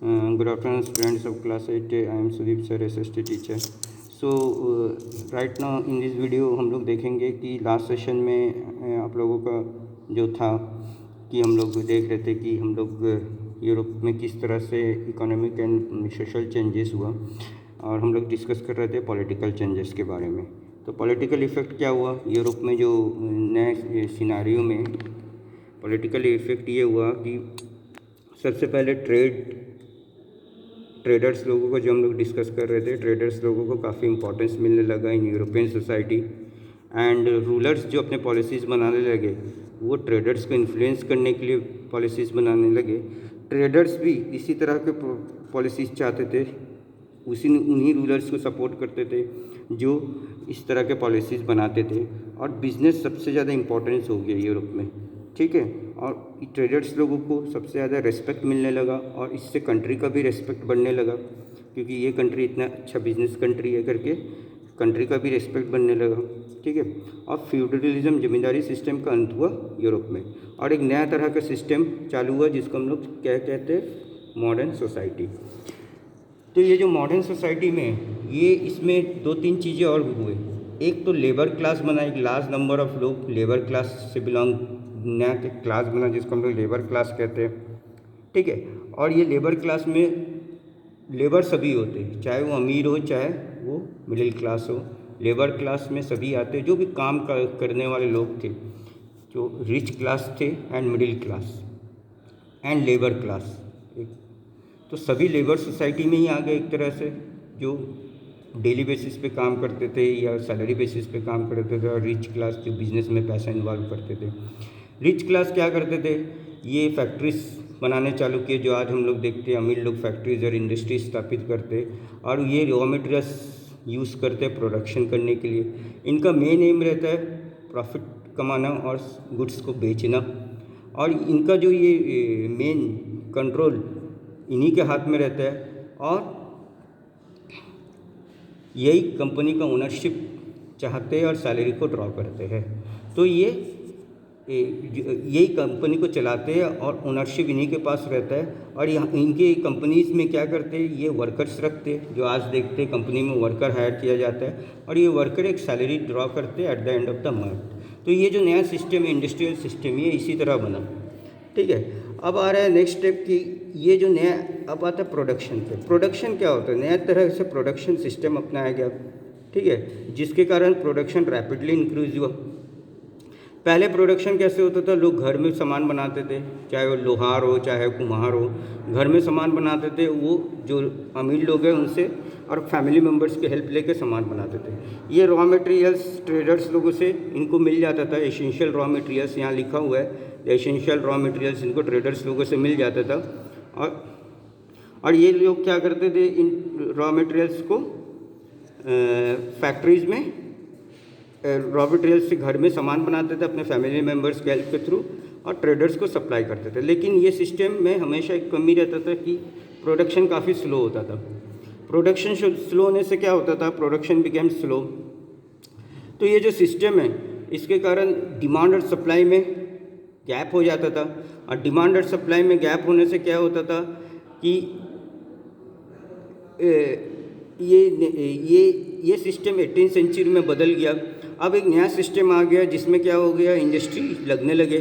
Good afternoon, students of class 8. I am Sudeep sir, SST teacher. So right now in this video हम लोग देखेंगे कि last session में आप लोगों का जो था कि हम लोग देख रहे थे कि हम लोग यूरोप में किस तरह से इकोनॉमिक एंड सोशल चेंजेस हुआ, और हम लोग डिस्कस कर रहे थे पॉलिटिकल चेंजेस के बारे में। तो पॉलिटिकल इफ़ेक्ट क्या हुआ यूरोप में, जो नए सिनारियो में पॉलिटिकल इफ़ेक्ट ये हुआ कि सबसे पहले ट्रेडर्स लोगों को, जो हम लोग डिस्कस कर रहे थे, ट्रेडर्स लोगों को काफ़ी इंपॉर्टेंस मिलने लगा in European society. And rulers जो अपने पॉलिसीज़ बनाने लगे वो ट्रेडर्स को इन्फ्लुएंस करने के लिए पॉलिसीज़ बनाने लगे। ट्रेडर्स भी इसी तरह के पॉलिसीज़ चाहते थे, उन्हीं रूलर्स को सपोर्ट करते थे जो इस तरह के पॉलिसीज़ बनाते थे। और बिज़नेस सबसे ज़्यादा इम्पोर्टेंस हो गया यूरोप में, ठीक है। और ट्रेडर्स लोगों को सबसे ज़्यादा रेस्पेक्ट मिलने लगा, और इससे कंट्री का भी रेस्पेक्ट बढ़ने लगा, क्योंकि ये कंट्री इतना अच्छा बिजनेस कंट्री है करके कंट्री का भी रेस्पेक्ट बनने लगा, ठीक है। और फ्यूडलिज्म, जमींदारी सिस्टम का अंत हुआ यूरोप में, और एक नया तरह का सिस्टम चालू हुआ जिसको हम लोग क्या कहते हैं, मॉडर्न सोसाइटी। तो ये जो मॉडर्न सोसाइटी में ये इसमें दो तीन चीज़ें और हुए। एक तो लेबर क्लास बना, एक लार्ज नंबर ऑफ लोग लेबर क्लास से बिलोंग, नया क्लास बना जिसको हम लोग लेबर क्लास कहते हैं, ठीक है। और ये लेबर क्लास में लेबर सभी होते हैं, चाहे वो अमीर हो चाहे वो मिडिल क्लास हो। लेबर क्लास में सभी आते हैं जो भी काम करने वाले लोग थे, जो रिच क्लास थे and middle class and labour class, तो सभी लेबर सोसाइटी में ही आ गए एक तरह से, जो डेली बेसिस पे काम करते थे या सैलरी बेसिस पे काम करते थे। और रिच क्लास जो बिज़नेस में पैसा इन्वॉल्व करते थे। रिच क्लास क्या करते थे, ये फैक्ट्रीज बनाने चालू किए, जो आज हम लोग देखते हैं अमीर लोग फैक्ट्रीज और इंडस्ट्री स्थापित करते, और ये रॉ मटेरियल्स यूज़ करते हैं प्रोडक्शन करने के लिए। इनका मेन एम रहता है प्रॉफिट कमाना और गुड्स को बेचना, और इनका जो ये मेन कंट्रोल इन्हीं के हाथ में रहता है, और यही कंपनी का ओनरशिप चाहते हैं और सैलरी को ड्रॉ करते हैं। तो यही कंपनी को चलाते हैं और ओनरशिप इन्हीं के पास रहता है। और यहाँ इनके कंपनीज़ में क्या करते हैं, ये वर्कर्स रखते हैं, जो आज देखते हैं कंपनी में वर्कर हायर किया जाता है, और ये वर्कर एक सैलरी ड्रॉ करते हैं at the end of the month. तो ये जो नया सिस्टम है, इंडस्ट्रियल सिस्टम, ये इसी तरह बना, ठीक है। अब आ रहा है नेक्स्ट स्टेप कि ये जो नया, अब आता है प्रोडक्शन पे। प्रोडक्शन क्या होता है, नया तरह से प्रोडक्शन सिस्टम अपनाया गया, ठीक है, जिसके कारण प्रोडक्शन रैपिडली इंक्रीज हुआ। पहले प्रोडक्शन कैसे होता था, लोग घर में सामान बनाते थे, चाहे वो लोहार हो चाहे कुम्हार हो, घर में सामान बनाते थे। वो जो अमीर लोग हैं उनसे और फैमिली मेम्बर्स की हेल्प लेके सामान बनाते थे। ये रॉ मटेरियल्स ट्रेडर्स लोगों से इनको मिल जाता था, एसेंशियल रॉ मटेरियल्स यहाँ लिखा हुआ है, एसेंशियल रॉ मटेरियल्स इनको ट्रेडर्स लोगों से मिल जाता था। और ये लोग क्या करते थे, इन रॉ मटेरियल्स को फैक्ट्रीज़ में रॉ मटेरियल्स से घर में सामान बनाते थे अपने फैमिली मेम्बर्स के हेल्प के थ्रू, और ट्रेडर्स को सप्लाई करते थे। लेकिन ये सिस्टम में हमेशा एक कमी रहता था कि प्रोडक्शन काफ़ी स्लो होता था। प्रोडक्शन स्लो होने से क्या होता था, प्रोडक्शन बिकेम स्लो। तो ये जो सिस्टम है, इसके कारण डिमांड और सप्लाई में गैप हो जाता था, और डिमांड और सप्लाई में गैप होने से क्या होता था कि ये सिस्टम 18वीं सेंचुरी में बदल गया। अब एक नया सिस्टम आ गया जिसमें क्या हो गया, इंडस्ट्री लगने लगे,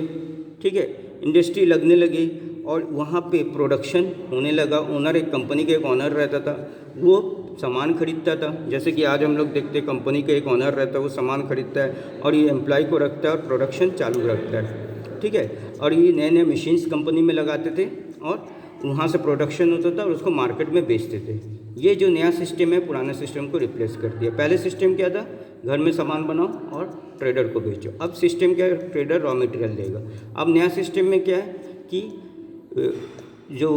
ठीक है, इंडस्ट्री लगने लगी और वहाँ पे प्रोडक्शन होने लगा। ओनर, एक कंपनी का एक ऑनर रहता था, वो सामान खरीदता था। जैसे कि आज हम लोग देखते हैं कंपनी का एक ऑनर रहता है, वो सामान खरीदता है और ये एम्प्लॉय को रखता है और प्रोडक्शन चालू रखता है, ठीक है। और ये नए नए मशीन्स कंपनी में लगाते थे और वहाँ से प्रोडक्शन होता था और उसको मार्केट में बेचते थे। ये जो नया सिस्टम है पुराने सिस्टम को रिप्लेस कर दिया। पहले सिस्टम क्या था, घर में सामान बनाओ और ट्रेडर को बेचो। अब सिस्टम क्या है, ट्रेडर रॉ मटेरियल देगा। अब नया सिस्टम में क्या है कि जो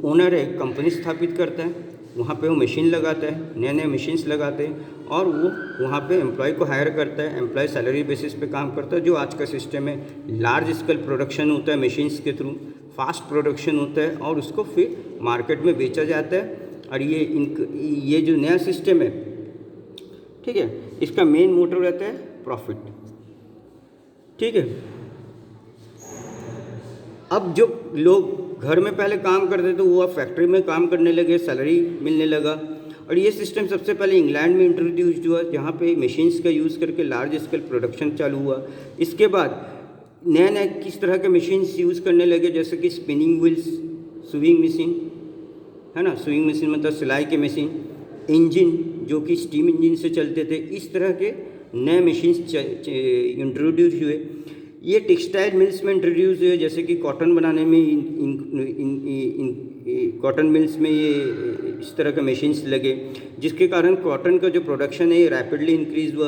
ओनर है कंपनी स्थापित करता है, वहाँ पे वो मशीन लगाता है, नए नए मशीन्स लगाते हैं और वो वहाँ पे एम्प्लॉय को हायर करता है। एम्प्लॉय सैलरी बेसिस पे काम करता है। जो आज का सिस्टम है, लार्ज स्केल प्रोडक्शन होता है मशीन्स के थ्रू, फास्ट प्रोडक्शन होता है और उसको फिर मार्केट में बेचा जाता है। और ये जो नया सिस्टम है, ठीक है, इसका मेन मोटिव रहता है प्रॉफिट, ठीक है। अब जो लोग घर में पहले काम करते थे वो अब फैक्ट्री में काम करने लगे, सैलरी मिलने लगा। और ये सिस्टम सबसे पहले इंग्लैंड में इंट्रोड्यूस्ड हुआ, जहाँ पे मशीन्स का यूज़ करके लार्ज स्केल प्रोडक्शन चालू हुआ। इसके बाद नए नए किस तरह के मशीन्स यूज़ करने लगे, जैसे कि स्पिनिंग व्हील्स, सुइंग मशीन है ना, सुइंग मशीन मतलब सिलाई की मशीन, इंजन जो कि स्टीम इंजन से चलते थे। इस तरह के नए मशीन्स इंट्रोड्यूस हुए। ये टेक्सटाइल मिल्स में इंट्रोड्यूस हुए, जैसे कि कॉटन बनाने में कॉटन मिल्स में ये इस तरह के मशीन्स लगे, जिसके कारण कॉटन का जो प्रोडक्शन है ये रैपिडली इंक्रीज़ हुआ।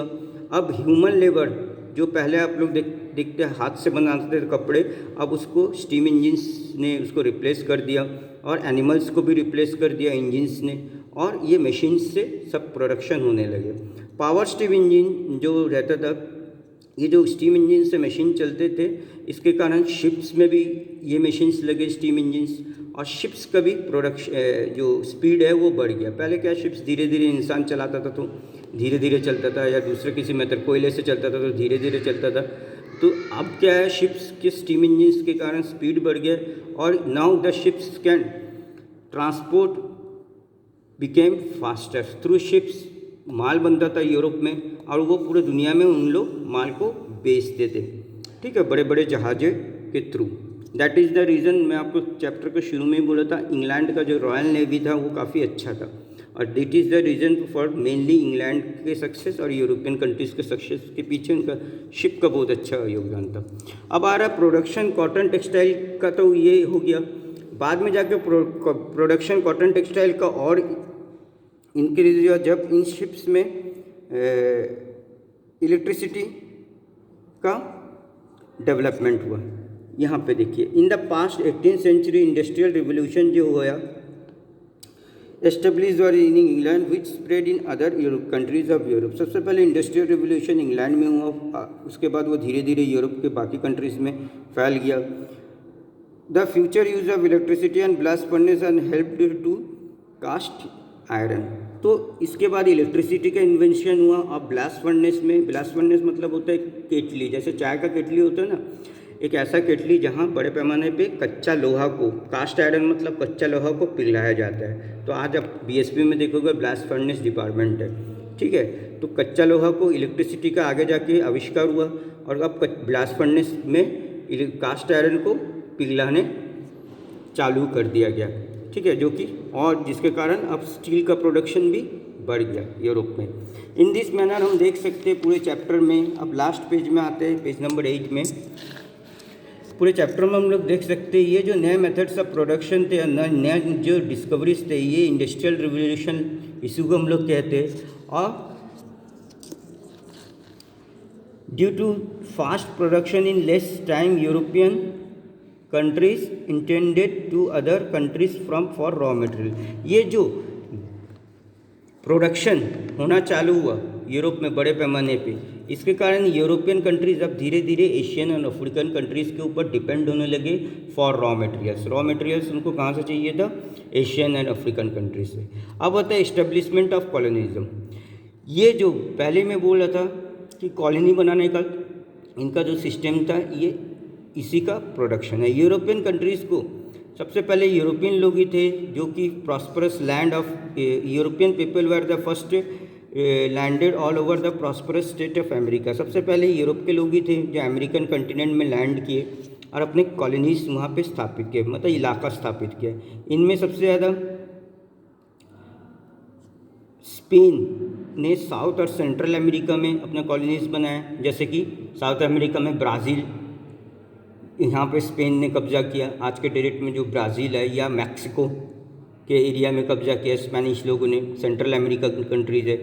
अब ह्यूमन लेबर जो पहले आप लोग देखते हाथ से बनाते थे कपड़े, अब उसको स्टीम इंजन्स ने उसको रिप्लेस कर दिया, और एनिमल्स को भी रिप्लेस कर दिया इंजन्स ने, और ये मशीन्स से सब प्रोडक्शन होने लगे। पावर स्टीम इंजन जो रहता था, ये जो स्टीम इंजन से मशीन चलते थे, इसके कारण शिप्स में भी ये मशीन्स लगे स्टीम इंजन्स, और शिप्स का भी प्रोडक्शन जो स्पीड है वो बढ़ गया। पहले क्या शिप्स धीरे धीरे इंसान चलाता था तो धीरे धीरे चलता था, या दूसरे किसी मेथड कोयले से चलता था तो धीरे धीरे चलता था। तो अब क्या है, शिप्स के स्टीम इंजन्स के कारण स्पीड बढ़ गया, और now the ships can transport became faster through ships. माल बनता था यूरोप में, और वो पूरे दुनिया में उन लोग माल को बेचते थे, ठीक है, बड़े बड़े जहाज़ों के through. That is the reason, मैं आपको चैप्टर के शुरू में ही बोला था, इंग्लैंड का जो रॉयल नेवी था वो काफ़ी अच्छा था, और that is the reason for mainly England के सक्सेस और यूरोपियन कंट्रीज़ के सक्सेस के पीछे उनका शिप का बहुत अच्छा योगदान था। अब आ रहा प्रोडक्शन कॉटन टेक्सटाइल का, तो ये हो गया। बाद में जाके प्रोडक्शन कॉटन टेक्सटाइल का और इंक्रीज हुआ जब इन शिप्स में इलेक्ट्रिसिटी का डेवलपमेंट हुआ। यहाँ पे देखिए, in the past 18th century industrial revolution जो हुआ एस्टेब्लिश और in England which spread in other Europe countries of Europe. सबसे पहले इंडस्ट्रियल रिवोल्यूशन इंग्लैंड में हुआ, उसके बाद वो धीरे धीरे यूरोप के बाकी कंट्रीज़ में फैल गया। The future use of electricity and blast furnace and helped to cast iron. तो इसके बाद इलेक्ट्रिसिटी का इन्वेंशन हुआ। अब ब्लास्ट फर्नेस में, ब्लास्ट फर्नेस मतलब होता है केटली, जैसे चाय का केटली होता है ना, एक ऐसा केटली जहाँ बड़े पैमाने पे कच्चा लोहा को, कास्ट आयरन मतलब कच्चा लोहा को पिघलाया जाता है। तो आज आप बीएसपी में देखोगे ब्लास्ट फर्नेस डिपार्टमेंट है, ठीक है। तो कच्चा लोहा को इलेक्ट्रिसिटी का आगे जाके आविष्कार हुआ, और अब ब्लास्ट फर्नेस में कास्ट आयरन को पिघलाने चालू कर दिया गया, ठीक है, जो कि और जिसके कारण अब स्टील का प्रोडक्शन भी बढ़ गया यूरोप में। इन दिस मैनर हम देख सकते हैं पूरे चैप्टर में। अब लास्ट पेज में आते हैं, पेज नंबर 8 में। पूरे चैप्टर में हम लोग देख सकते हैं ये जो नए मेथड्स ऑफ प्रोडक्शन थे, नए जो डिस्कवरीज थे, ये इंडस्ट्रियल रिवोल्यूशन इशू को हम लोग कहते हैं। और due to fast production in less time European countries intended to other countries from for raw material. ये जो प्रोडक्शन होना चालू हुआ यूरोप में बड़े पैमाने पे, इसके कारण यूरोपियन कंट्रीज़ अब धीरे धीरे एशियन और अफ्रीकन कंट्रीज़ के ऊपर डिपेंड होने लगे for raw materials. Raw materials उनको कहाँ से चाहिए था? एशियन एंड अफ्रीकन कंट्रीज से। अब होता है इस्टेब्लिशमेंट ऑफ कॉलोनिज्म। ये जो पहले मैं बोल रहा था कि कॉलोनी बनाने का इनका जो सिस्टम था, ये इसी का प्रोडक्शन है। यूरोपियन कंट्रीज़ को सबसे पहले यूरोपियन लोग ही थे जो कि prosperous land of European people were the first landed all over the prosperous state of America. सबसे पहले यूरोप के लोग ही थे जो अमेरिकन कॉन्टिनेंट में लैंड किए और अपने कॉलोनीज वहाँ पे स्थापित किए, मतलब इलाका स्थापित किया। इनमें सबसे ज़्यादा स्पेन ने साउथ और सेंट्रल अमेरिका में अपने कॉलोनीज बनाए, जैसे कि साउथ अमेरिका में ब्राज़ील, यहाँ पे स्पेन ने कब्जा किया। आज के डेट में जो ब्राज़ील है या मैक्सिको के एरिया में कब्जा किया स्पेनिश लोगों ने, सेंट्रल अमेरिका की कंट्रीज़ है।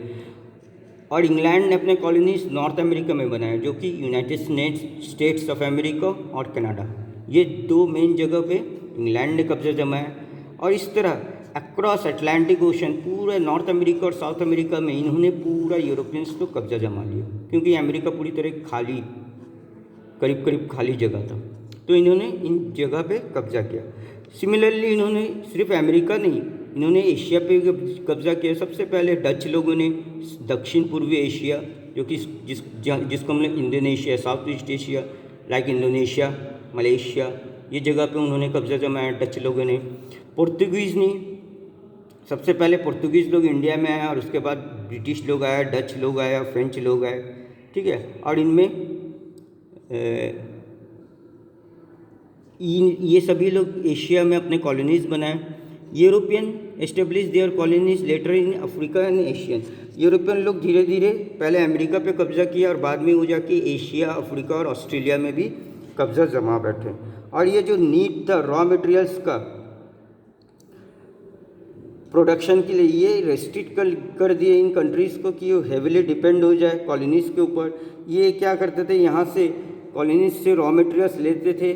और इंग्लैंड ने अपने कॉलोनीज नॉर्थ अमेरिका में बनाए, जो कि यूनाइटेड स्टेट्स ऑफ अमेरिका और कनाडा, ये दो मेन जगह पे इंग्लैंड ने कब्जा जमाया। और इस तरह अक्रॉस अटलांटिक ओशन पूरे नॉर्थ अमेरिका और साउथ अमेरिका में इन्होंने पूरा यूरोपियंस को कब्जा जमा लिया, क्योंकि अमेरिका पूरी तरह खाली, करीब करीब खाली जगह था, तो इन्होंने इन जगह पे कब्जा किया। सिमिलरली इन्होंने सिर्फ अमेरिका नहीं, इन्होंने एशिया पे कब्जा किया। सबसे पहले डच लोगों ने दक्षिण पूर्वी एशिया, जो कि जिसको हम लोग Indonesia, south east Asia like Indonesia, Malaysia, ये जगह पे उन्होंने कब्जा जमाया डच लोगों ने। पुर्तगीज़ ने, सबसे पहले पुर्तगीज़ लोग इंडिया में आए और उसके बाद ब्रिटिश लोग आए, डच लोग आए, फ्रेंच लोग आए, ठीक है। और इनमें ये सभी लोग एशिया में अपने कॉलोनीज़ बनाए। European establish their colonies later in Africa and Asian. European लोग धीरे धीरे पहले अमेरिका पे कब्जा किया और बाद में वो जाके एशिया, अफ्रीका और ऑस्ट्रेलिया में भी कब्जा जमा बैठे। और ये जो नीड था रॉ मटेरियल्स का प्रोडक्शन के लिए, ये रेस्ट्रिक्ट कर दिए इन कंट्रीज़ को कि वो हेविली डिपेंड हो जाए कॉलोनीज़ के ऊपर। ये क्या करते थे, यहाँ से कॉलोनीज से रॉ मटेरियल्स लेते थे,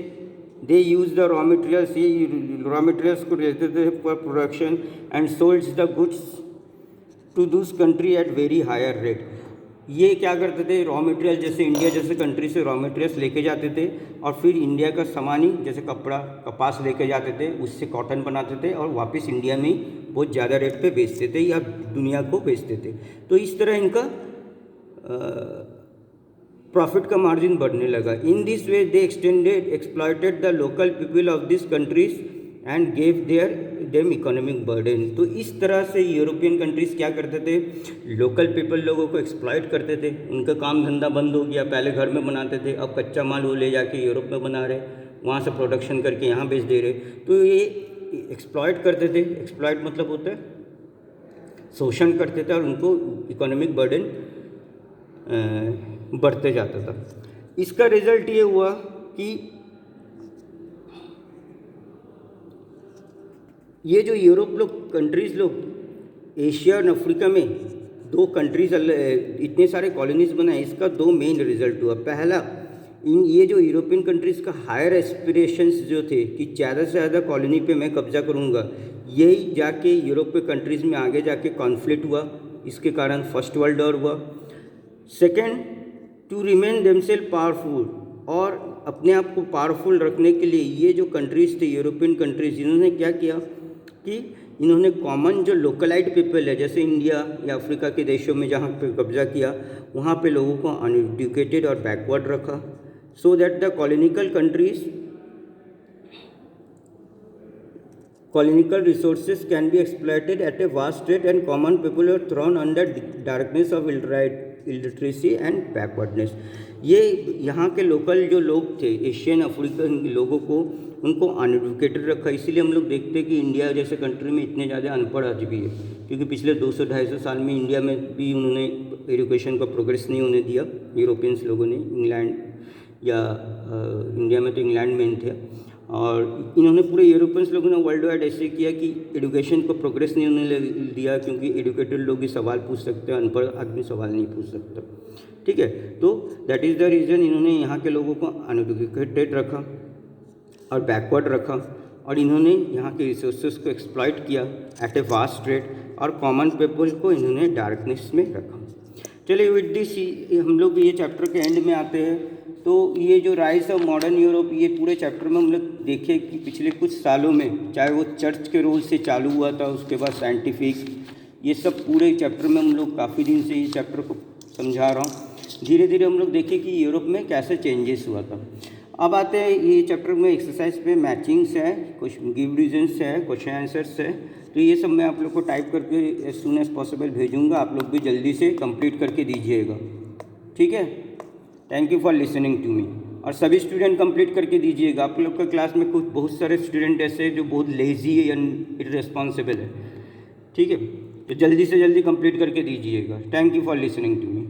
they use the raw materials, ये रॉ मटेरियल्स को लेते थे for production and solds the goods to those country at very higher rate. ये क्या करते थे, रॉ मटेरियल जैसे इंडिया जैसे कंट्री से रॉ मटेरियल्स लेके जाते थे और फिर इंडिया का सामान ही जैसे कपड़ा, कपास लेके जाते थे, उससे कॉटन बनाते थे और वापस इंडिया में ही बहुत ज़्यादा रेट पे बेचते थे या दुनिया को बेचते थे। तो इस तरह इनका प्रॉफिट का मार्जिन बढ़ने लगा। In this way they exploited the local people of this countries and gave them economic burden. तो इस तरह से यूरोपियन कंट्रीज़ क्या करते थे, लोकल पीपल लोगों को एक्सप्लॉयट करते थे। उनका काम धंधा बंद हो गया, पहले घर में बनाते थे, अब कच्चा माल वो ले जाके यूरोप में बना रहे, वहाँ से प्रोडक्शन करके यहाँ बेच दे रहे। तो ये एक्सप्लॉयट करते थे, एक्सप्लॉयट मतलब होता है शोषण करते थे और उनको इकोनॉमिक बर्डन बढ़ते जाता था। इसका रिजल्ट ये हुआ कि ये जो यूरोप लोग कंट्रीज़ लोग एशिया और अफ्रीका में दो कंट्रीज इतने सारे कॉलोनीज बनाए, इसका दो मेन रिजल्ट हुआ। पहला, ये जो यूरोपियन कंट्रीज़ का हायर एस्पिरेशंस जो थे कि ज़्यादा से ज़्यादा कॉलोनी पे मैं कब्जा करूँगा, यही जाके यूरोप के कंट्रीज़ में आगे जाके कॉन्फ्लिक्ट हुआ, इसके कारण फर्स्ट वर्ल्ड वॉर हुआ। Second, to remain themselves powerful, और अपने आप को पावरफुल रखने के लिए ये जो कंट्रीज़ थे यूरोपियन कंट्रीज़, इन्होंने क्या किया कि इन्होंने कॉमन जो लोकलाइट पीपल है जैसे इंडिया या अफ्रीका के देशों में जहाँ पे कब्जा किया, वहाँ पे लोगों को अनएजुकेटेड और बैकवर्ड रखा, so that the कॉलोनिकल countries colonial resources can be exploited at a vast rate and common people are thrown under darkness of illiteracy and backwardness। ये यहाँ के लोकल जो लोग थे एशियन अफ्रीकन लोगों को, उनको अनएजुकेटेड रखा। इसीलिए हम लोग देखते हैं कि इंडिया जैसे कंट्री में इतने ज़्यादा अनपढ़ आज भी है, क्योंकि पिछले 200-250 साल में इंडिया में भी उन्होंने एजुकेशन का प्रोग्रेस नहीं होने दिया यूरोपियंस लोगों ने। इंग्लैंड या इंडिया में तो इंग्लैंड में थे, और इन्होंने पूरे यूरोपियंस लोगों ने वर्ल्ड वाइड ऐसे किया कि एजुकेशन को प्रोग्रेस नहीं होने दिया, क्योंकि एजुकेटेड लोग ही सवाल पूछ सकते हैं, अनपढ़ आदमी सवाल नहीं पूछ सकता। ठीक है, तो दैट इज़ द रीज़न इन्होंने यहाँ के लोगों को अनएजुकेटेड रखा और बैकवर्ड रखा, और इन्होंने यहाँ के रिसोर्सेज को एक्सप्लॉइट किया एट ए वास्ट रेट, और कॉमन पीपल को इन्होंने डार्कनेस में रखा। चलिए विद दिस हम लोग ये चैप्टर के एंड में आते हैं। तो ये जो राइज ऑफ मॉडर्न यूरोप, ये पूरे चैप्टर में हम लोग देखे कि पिछले कुछ सालों में, चाहे वो चर्च के रोल से चालू हुआ था, उसके बाद साइंटिफिक, ये सब पूरे चैप्टर में हम लोग काफ़ी दिन से ये चैप्टर को समझा रहा हूँ। धीरे धीरे हम लोग देखें कि यूरोप में कैसे चेंजेस हुआ था। अब आते हैं ये चैप्टर में एक्सरसाइज पे मैचिंग्स है, कुछ गिव रीजन्स है, क्वेश्चन आंसर्स है। तो ये सब मैं आप लोग को टाइप करके एज सून एज पॉसिबल भेजूँगा, आप लोग भी जल्दी से कंप्लीट करके दीजिएगा। ठीक है, thank you for listening to me. और सभी स्टूडेंट कंप्लीट करके दीजिएगा। आप लोग के क्लास में कुछ बहुत सारे स्टूडेंट ऐसे हैं जो बहुत लेजी है या इररेस्पॉन्सिबल है। ठीक है, तो जल्दी से जल्दी कंप्लीट करके दीजिएगा। Thank you for listening to me.